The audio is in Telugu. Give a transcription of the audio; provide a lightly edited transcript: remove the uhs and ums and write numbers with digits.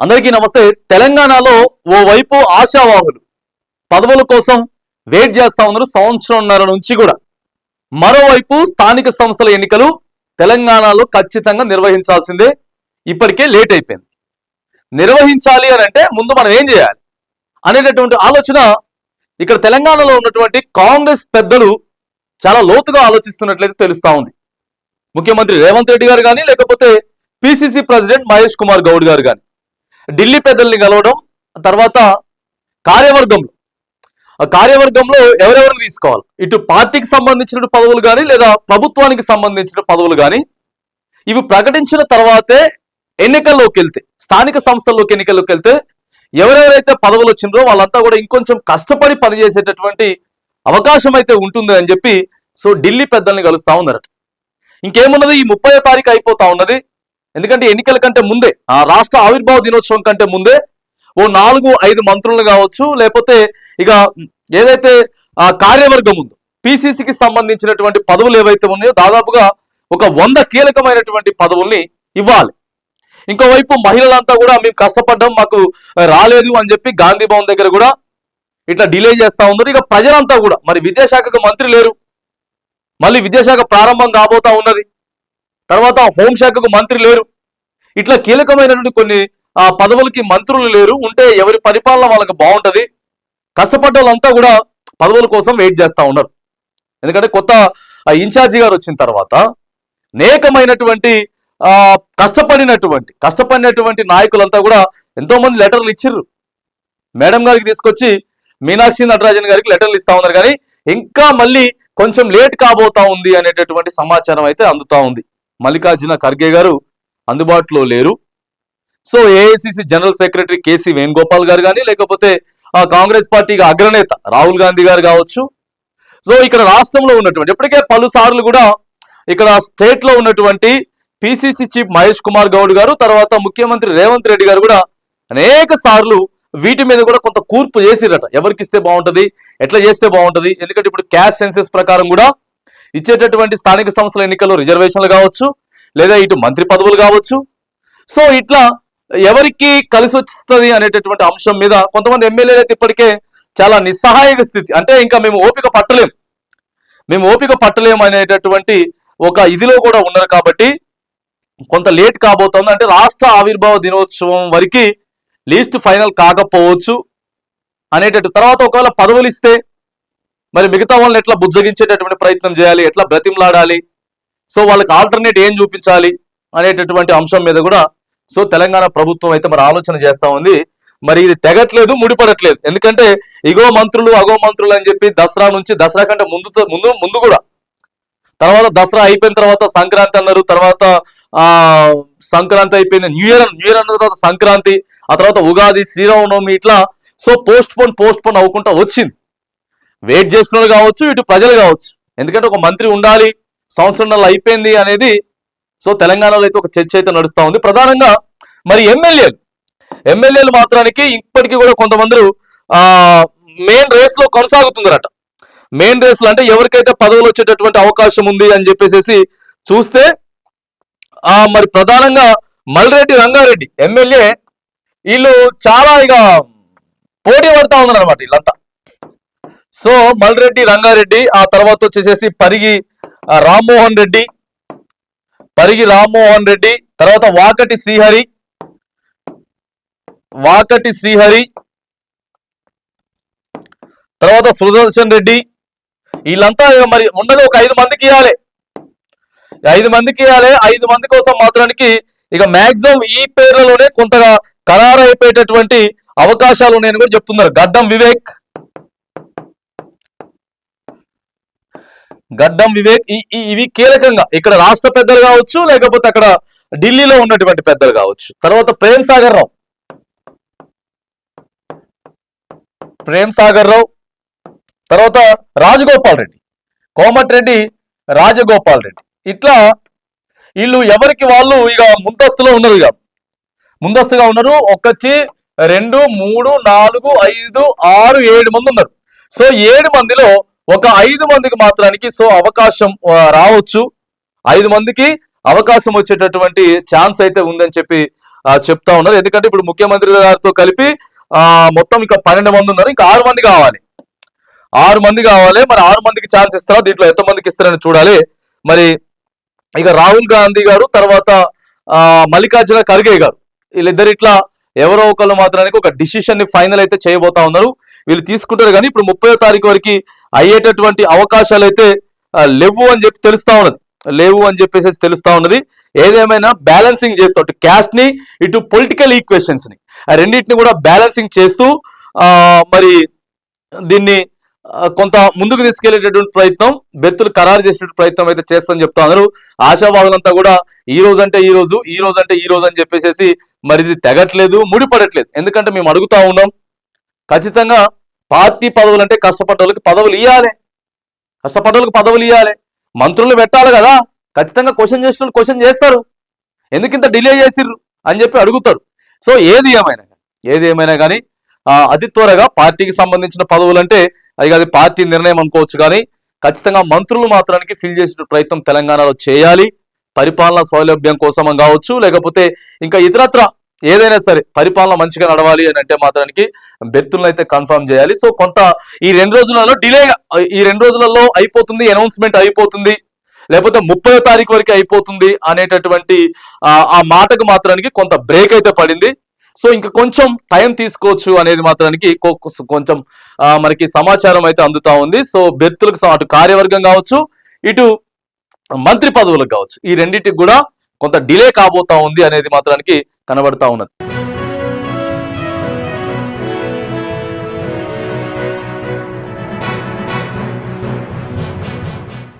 అందరికీ నమస్తే. తెలంగాణలో ఓవైపు ఆశావాహులు పదవుల కోసం వెయిట్ చేస్తా ఉన్నారు సంవత్సరంన్నర నుంచి కూడా. మరోవైపు స్థానిక సంస్థల ఎన్నికలు తెలంగాణలో ఖచ్చితంగా నిర్వహించాల్సిందే. ఇప్పటికే లేట్ అయిపోయింది. నిర్వహించాలి అని అంటే ముందు మనం ఏం చేయాలి అనేటటువంటి ఆలోచన ఇక్కడ తెలంగాణలో ఉన్నటువంటి కాంగ్రెస్ పెద్దలు చాలా లోతుగా ఆలోచిస్తున్నట్లయితే తెలుస్తా ఉంది. ముఖ్యమంత్రి రేవంత్ రెడ్డి గారు కానీ, లేకపోతే పిసిసి ప్రెసిడెంట్ మహేష్ కుమార్ గౌడ్ గారు కానీ ఢిల్లీ పెద్దల్ని కలవడం, తర్వాత కార్యవర్గంలో ఎవరెవరిని తీసుకోవాలి, ఇటు పార్టీకి సంబంధించిన పదవులు కానీ లేదా ప్రభుత్వానికి సంబంధించిన పదవులు కానీ ఇవి ప్రకటించిన తర్వాతే ఎన్నికల్లోకి వెళ్తే, స్థానిక సంస్థల్లోకి ఎన్నికల్లోకి వెళ్తే ఎవరెవరైతే పదవులు వచ్చిందో వాళ్ళంతా కూడా ఇంకొంచెం కష్టపడి పనిచేసేటటువంటి అవకాశం అయితే ఉంటుంది అని చెప్పి ఢిల్లీ పెద్దల్ని కలుస్తా ఉన్నారట. ఇంకేమున్నది, ఈ 30వ తారీఖు అయిపోతా ఉన్నది. ఎందుకంటే ఎన్నికల కంటే ముందే, ఆ రాష్ట్ర ఆవిర్భావ దినోత్సవం కంటే ముందే ఓ 4-5 మంత్రులు కావచ్చు, లేకపోతే ఇక ఏదైతే ఆ కార్యవర్గం ఉందో పిసిసికి సంబంధించినటువంటి పదవులు ఏవైతే ఉన్నాయో దాదాపుగా ఒక 100 కీలకమైనటువంటి పదవుల్ని ఇవ్వాలి. ఇంకోవైపు మహిళలంతా కూడా మేము కష్టపడ్డాం, మాకు రాలేదు అని చెప్పి గాంధీ భవన్ దగ్గర కూడా ఇట్లా డిలే చేస్తా ఉన్నారు. ఇక ప్రజలంతా కూడా, మరి విద్యాశాఖకు మంత్రి లేరు, మళ్ళీ విద్యాశాఖ ప్రారంభం కాబోతా ఉన్నది, తర్వాత హోంశాఖకు మంత్రి లేరు, ఇట్లా కీలకమైనటువంటి కొన్ని పదవులకి మంత్రులు లేరు. ఉంటే ఎవరి పరిపాలన వాళ్ళకి బాగుంటది. కష్టపడ్డ వాళ్ళంతా కూడా పదవుల కోసం వెయిట్ చేస్తా ఉన్నారు. ఎందుకంటే కొత్త ఇన్ఛార్జి గారు వచ్చిన తర్వాత అనేకమైనటువంటి కష్టపడినటువంటి నాయకులంతా కూడా ఎంతో మంది లెటర్లు ఇచ్చిర్రు. మేడం గారికి తీసుకొచ్చి మీనాక్షి నటరాజన్ గారికి లెటర్లు ఇస్తా ఉన్నారు. కానీ ఇంకా మళ్ళీ కొంచెం లేట్ కాబోతా ఉంది అనేటటువంటి సమాచారం అయితే అందుతా ఉంది. మల్లికార్జున ఖర్గే గారు అందుబాటులో లేరు. AICC general secretary KC Venugopal గారు కానీ, లేకపోతే కాంగ్రెస్ పార్టీకి అగ్రనేత రాహుల్ గాంధీ గారు కావచ్చు. ఇక్కడ రాష్ట్రంలో ఉన్నటువంటి ఇప్పటికే పలు సార్లు కూడా ఇక్కడ స్టేట్ లో ఉన్నటువంటి పిసిసి చీఫ్ మహేష్ కుమార్ గౌడ్ గారు, తర్వాత ముఖ్యమంత్రి రేవంత్ రెడ్డి గారు కూడా అనేక సార్లు వీటి మీద కూడా కొంత కూర్పు చేసిరట. ఎవరికి ఇస్తే బాగుంటది, ఎట్లా చేస్తే బాగుంటది. ఎందుకంటే ఇప్పుడు క్యాష్ సెన్సెస్ ప్రకారం కూడా ఇచ్చేటటువంటి స్థానిక సంస్థల ఎన్నికల్లో రిజర్వేషన్లు కావచ్చు, లేదా ఇటు మంత్రి పదవులు కావచ్చు. ఇట్లా ఎవరికి కలిసి వస్తుంది అనేటటువంటి అంశం మీద కొంతమంది ఎమ్మెల్యేలు అయితే ఇప్పటికే చాలా నిస్సహాయక స్థితి, అంటే ఇంకా మేము ఓపిక పట్టలేము అనేటటువంటి ఒక ఇదిలో కూడా ఉన్నారు. కాబట్టి కొంత లేట్ కాబోతుంది. అంటే రాష్ట్ర ఆవిర్భావ దినోత్సవం వరకు లీస్ట్ ఫైనల్ కాకపోవచ్చు అనేటట్టు. తర్వాత ఒకవేళ పదవులు ఇస్తే మరి మిగతా వాళ్ళని ఎట్లా బుజ్జగించేటటువంటి ప్రయత్నం చేయాలి, ఎట్లా బ్రతిమలాడాలి, వాళ్ళకి ఆల్టర్నేట్ ఏం చూపించాలి అనేటటువంటి అంశం మీద కూడా తెలంగాణ ప్రభుత్వం అయితే మరి ఆలోచన చేస్తా ఉంది. మరి ఇది తెగట్లేదు, ముడిపడట్లేదు. ఎందుకంటే ఇగో మంత్రులు అగో మంత్రులు అని చెప్పి దసరా కంటే ముందు కూడా, తర్వాత దసరా అయిపోయిన తర్వాత సంక్రాంతి అన్నారు, తర్వాత సంక్రాంతి అయిపోయింది, న్యూ ఇయర్ అన్న తర్వాత సంక్రాంతి, ఆ తర్వాత ఉగాది, శ్రీరామనవమి, ఇట్లా పోస్ట్ పోన్ అవ్వకుండా వచ్చింది. వెయిట్ చేసిన కావచ్చు, ఇటు ప్రజలు కావచ్చు. ఎందుకంటే ఒక మంత్రి ఉండాలి, సంవత్సరం అయిపోయింది అనేది తెలంగాణలో అయితే ఒక చర్చ అయితే నడుస్తూ ఉంది. ప్రధానంగా మరి ఎమ్మెల్యేలు మాత్రానికి ఇప్పటికీ కూడా కొంతమంది మెయిన్ రేస్ లో కొనసాగుతుందరట. మెయిన్ రేస్ లో అంటే ఎవరికైతే పదవులు వచ్చేటటువంటి అవకాశం ఉంది అని చెప్పేసి చూస్తే మరి ప్రధానంగా మల్రెడ్డి రంగారెడ్డి ఎమ్మెల్యే, వీళ్ళు చాలా ఇక పోటీ పడతా ఉన్నారు అనమాట వీళ్ళంతా. మల్రెడ్డి రంగారెడ్డి, ఆ తర్వాత వచ్చేసేసి పరిగి రామ్మోహన్ రెడ్డి, తర్వాత వాకటి శ్రీహరి, తర్వాత సుదర్శన్ రెడ్డి, వీళ్ళంతా మరి ఉన్నది ఒక 5 మందికి ఇవ్వాలి. 5 మంది కోసం మాత్రానికి ఇక మాక్సిమం ఈ పేర్లలోనే కొంతగా ఖరారు అయిపోయేటటువంటి అవకాశాలు ఉన్నాయని కూడా చెప్తున్నారు. గడ్డం వివేక్ ఇవి కీలకంగా ఇక్కడ రాష్ట్ర పెద్దలు కావచ్చు, లేకపోతే అక్కడ ఢిల్లీలో ఉన్నటువంటి పెద్దలు కావచ్చు. తర్వాత ప్రేమ్ సాగర్ రావు, తర్వాత కోమటిరెడ్డి రాజగోపాల్ రెడ్డి, ఇట్లా వీళ్ళు ఎవరికి వాళ్ళు ఇక ముందస్తుగా ఉన్నారు. 1 2 3 4 5 6 7 మంది ఉన్నారు. 7 మందిలో ఒక 5 మందికి మాత్రానికి అవకాశం రావచ్చు. 5 మందికి అవకాశం వచ్చేటటువంటి ఛాన్స్ అయితే ఉందని చెప్పి చెప్తా ఉన్నారు. ఎందుకంటే ఇప్పుడు ముఖ్యమంత్రి గారితో కలిపి మొత్తం ఇంకా 12 మంది ఉన్నారు, ఇంకా 6 మంది కావాలి. 6 మంది కావాలి. మరి 6 మందికి ఛాన్స్ ఇస్తారా, దీంట్లో ఎంతమందికి ఇస్తారని చూడాలి. మరి ఇక రాహుల్ గాంధీ గారు, తర్వాత మల్లికార్జున ఖర్గే గారు, వీళ్ళిద్దరు ఇట్లా ఎవరో ఒకళ్ళు మాత్రానికి ఒక డిసిషన్ ని ఫైనల్ అయితే చేయబోతా ఉన్నారు. వీళ్ళు తీసుకుంటారు. కానీ ఇప్పుడు 30వ తారీఖు వరకు అయ్యేటటువంటి అవకాశాలు అయితే లేవు అని చెప్పి తెలుస్తా ఉన్నది. లేవు అని చెప్పేసి తెలుస్తా ఉన్నది. ఏదేమైనా బ్యాలెన్సింగ్ చేస్తూ అటు క్యాస్ట్ ని, ఇటు పొలిటికల్ ఈక్వేషన్స్ ని, ఆ రెండింటిని కూడా బ్యాలెన్సింగ్ చేస్తూ మరి దీన్ని కొంత ముందుకు తీసుకెళ్లేటటువంటి ప్రయత్నం, బెర్తులు ఖరారు చేసేటువంటి ప్రయత్నం అయితే చేస్తామని చెప్తా ఉన్నారు. ఆశావాదులంతా కూడా ఈ రోజు అంటే ఈ రోజు, ఈ రోజు అంటే ఈ రోజు అని చెప్పేసి మరి ఇది తెగట్లేదు, ముడిపడట్లేదు. ఎందుకంటే మేము అడుగుతా ఉన్నాం, ఖచ్చితంగా పార్టీ పదవులు అంటే కష్టపడ్డ వాళ్ళకి పదవులు ఇవ్వాలి, కష్టపడ్డ పదవులు ఇవ్వాలి, మంత్రులు పెట్టాలి కదా. ఖచ్చితంగా క్వశ్చన్ చేసిన వాళ్ళు క్వశ్చన్ చేస్తారు, ఎందుకు ఇంత డిలే చేసిర్రు అని చెప్పి అడుగుతారు. సో ఏది ఏమైనా కానీ అతి త్వరగా పార్టీకి సంబంధించిన పదవులు అంటే అది పార్టీ నిర్ణయం అనుకోవచ్చు, కానీ ఖచ్చితంగా మంత్రులు మాత్రానికి ఫిల్ చేసే ప్రయత్నం తెలంగాణలో చేయాలి. పరిపాలన సౌలభ్యం కోసం కావచ్చు, లేకపోతే ఇంకా ఇతరత్ర ఏదైనా సరే పరిపాలన మంచిగా నడవాలి అని అంటే మాత్రానికి బెర్తులను అయితే కన్ఫర్మ్ చేయాలి. సో కొంత ఈ 2 రోజులలో డిలేగా, ఈ 2 రోజులలో అయిపోతుంది, అనౌన్స్మెంట్ అయిపోతుంది, లేకపోతే 30వ తారీఖు వరకు అయిపోతుంది అనేటటువంటి ఆ మాటకు మాత్రానికి కొంత బ్రేక్ అయితే పడింది. సో ఇంకా కొంచెం టైం తీసుకోవచ్చు అనేది మాత్రానికి కొంచెం మనకి సమాచారం అయితే అందుతా ఉంది. సో బెర్తులకు అటు కార్యవర్గం కావచ్చు, ఇటు మంత్రి పదవులకు కావచ్చు, ఈ రెండింటికి కూడా కొంత డిలే కాబోతా ఉంది అనేది మాత్రానికి కనబడతా ఉన్నది.